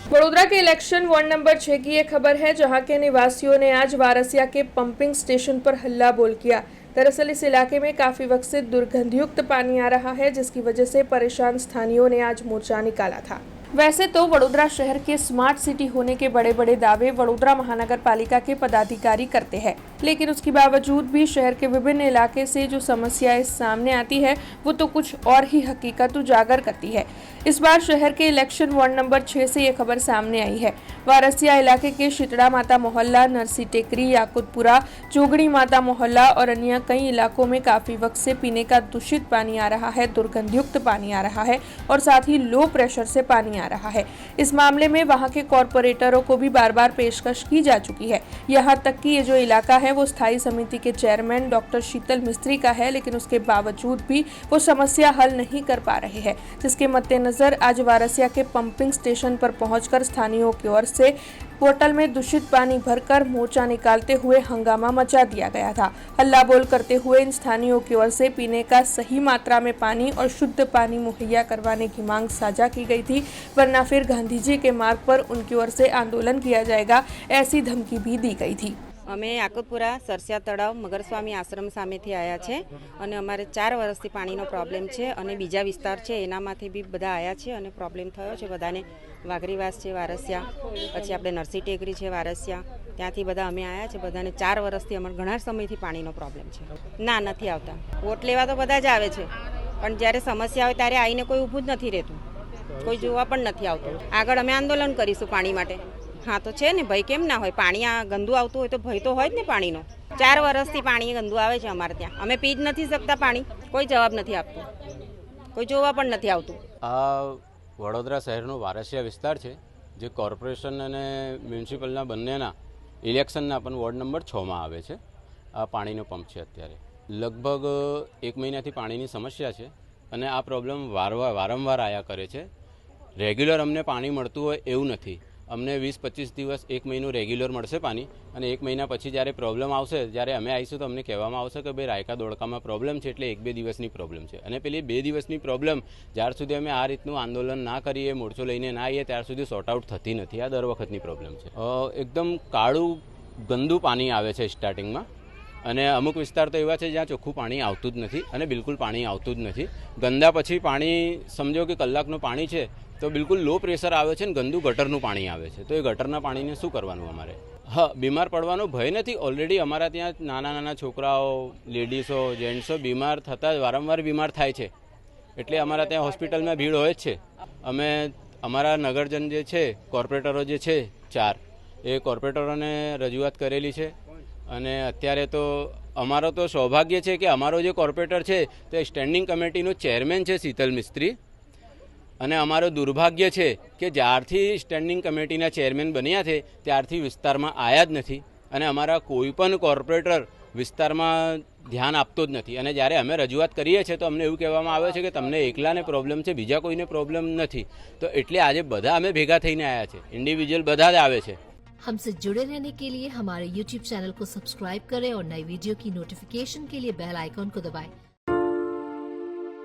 वडोदरा के election ward number 6 की ये खबर है, जहां के निवासियों ने आज वारसिया के पंपिंग स्टेशन पर हल्ला बोल किया। दरअसल इस इलाके में काफी वक्त से दुर्गंधयुक्त पानी आ रहा है, जिसकी वजह से परेशान स्थानीयों ने आज मोर्चा निकाला था। वैसे तो वडोदरा शहर के स्मार्ट सिटी होने के बड़े बड़े दावे वडोदरा महानगर पालिका के पदाधिकारी करते हैं, लेकिन उसके बावजूद भी शहर के विभिन्न इलाके से जो समस्याएं सामने आती है वो तो कुछ और ही हकीकत उजागर करती है। इस बार शहर के इलेक्शन वार्ड नंबर 6 से ये खबर सामने आई है। वारसिया इलाके के शीतड़ा माता मोहल्ला, नरसी टेकरी, याकुतपुरा, जोगड़ी माता मोहल्ला और अन्य कई इलाकों में काफी वक्त से पीने का दूषित पानी आ रहा है, दुर्गंधयुक्त पानी आ रहा है और साथ ही लो प्रेशर से पानी आ रहा है। इस मामले में वहां के कॉरपोरेटरों को भी बार बार पेशकश की जा चुकी है। यहाँ तक कि ये जो इलाका है वो स्थायी समिति के चेयरमैन डॉक्टर शीतल मिस्त्री का है, लेकिन उसके बावजूद भी वो समस्या हल नहीं कर पा रहे हैं, जिसके मद्देनजर आज वारसिया के पंपिंग स्टेशन पर पहुंचकर स्थानीयों की ओर से बोतल में दूषित पानी भरकर मोर्चा निकालते हुए हंगामा मचा दिया गया था। हल्ला बोल करते हुए इन स्थानीयों की ओर से पीने का सही मात्रा में पानी और शुद्ध पानी मुहैया करवाने की मांग साझा की गई थी, वरना फिर गांधी जी के मार्ग पर उनकी ओर से आंदोलन किया जाएगा, ऐसी धमकी भी दी गई थी। અમે આકુતપુરા સરસિયા તળાવ મગરસ્વામી આશ્રમ સામેથી આવ્યા છે અને અમારે 4 વર્ષથી પાણીનો પ્રોબ્લેમ છે અને બીજા વિસ્તાર છે એનામાંથી બી બધા આવ્યા છે અને પ્રોબ્લેમ થયો છે બધાને। વાઘરીવાસ છે વારસિયા, પછી આપણે નરસી ટેકરી છે વારસિયા, ત્યાંથી બધા અમે આવ્યા છે। બધાને 4 વર્ષથી અમારે ઘણા સમયથી પાણીનો પ્રોબ્લેમ છે। ના, નથી આવતા। વોટ લેવા તો બધા જ આવે છે, પણ જ્યારે સમસ્યા હોય ત્યારે આવીને કોઈ ઊભું જ નથી રહેતું, કોઈ જોવા પણ નથી આવતું। આગળ અમે આંદોલન કરીશું પાણી માટે। हाँ तो है ने भाई, केम ना हो पानी आ गंदू आवतुं होय तो भय तो होय ज ने पाणीनो। 4 वर्षथी पाणी गंदू आवे छे अमारे त्यां, अमे पी ज नथी सकता पाणी, कोई जवाब नथी आपतुं, कोई जोवा पण नथी आवतुं। आ वडोदरा शहेरनो वारसिया विस्तार छे, जे कॉर्पोरेशन अने म्युनिसिपलना बंनेना इलेक्शनना पण वोर्ड नंबर 6 में आवे छे। आ पाणीनो पंप छे। अत्यारे लगभग 1 महीनाथी पाणीनी समस्या छे अने आ प्रॉब्लम वारंवार आया करे छे। रेग्युलर अमने पाणी मळतुं होय एवुं नथी। अमने 20-25 दिवस 1 महीनो रेग्युलर मळशे पाणी अने 1 महीना पछी ज्यारे प्रॉब्लम आवशे, ज्यारे अमे आवीशुं तो अमने कहेवामां आवशे के भाई रायका दोड़कामां प्रॉब्लम छे एटले 1-2 दिवसनी प्रॉब्लम छे। अने पेली 2 दिवसनी प्रॉब्लम ज्यार सुधी अमे आ रीतनुं आंदोलन ना करीए, मोर्चो लईने ना आवीए त्यार सुधी सॉर्ट आउट थती नथी। आ दर वखतनी प्रॉब्लम छे। एकदम काळुं गंदू पाणी आवे छे स्टार्टिंगमां અને અમુક વિસ્તાર તો એવા છે જ્યાં ચોખ્ખું પાણી આવતું જ નથી અને બિલકુલ પાણી આવતું જ નથી। ગંદા પછી પાણી સમજો કે કલાકનું પાણી છે તો બિલકુલ લો પ્રેશર આવે છે ને ગંદુ ગટરનું પાણી આવે છે, તો એ ગટરના પાણીને શું કરવાનું અમારે? હા, બીમાર પડવાનો ભય નથી। ઓલરેડી અમારા ત્યાં નાના નાના છોકરાઓ, લેડીઝો, જેન્ટ્સો બીમાર થતા વારંવાર બીમાર થાય છે, એટલે અમારા ત્યાં હોસ્પિટલમાં ભીડ હોય જ છે। અમે અમારા નગરજન જે છે, કોર્પોરેટરો જે છે 4, એ કોર્પોરેટરોને રજૂઆત કરેલી છે અને અત્યારે તો અમારો તો સૌભાગ્ય છે કે અમારો જે કોર્પોરેટર છે તે સ્ટેન્ડિંગ કમિટીનો ચેરમેન છે શીતલ મિસ્ત્રી, અને અમારો દુર્ભાગ્ય છે કે જ્યારથી સ્ટેન્ડિંગ કમિટીના ચેરમેન બન્યા છે ત્યારથી વિસ્તારમાં આવ્યા જ નથી અને અમારા કોઈ પણ કોર્પોરેટર વિસ્તારમાં ધ્યાન આપતો જ નથી। અને જ્યારે અમે રજૂઆત કરીએ છીએ તો અમને એવું કહેવામાં આવે છે કે તમને એકલાને પ્રોબ્લેમ છે, બીજા કોઈને પ્રોબ્લેમ નથી। તો એટલે આજે બધા અમે ભેગા થઈને આવ્યા છે, ઇન્ડિવિજ્યુઅલ બધા જ આવે છે। हमसे जुड़े रहने के लिए हमारे YouTube चैनल को सब्सक्राइब करें और नई वीडियो की नोटिफिकेशन के लिए बेल आइकॉन को दबाएं।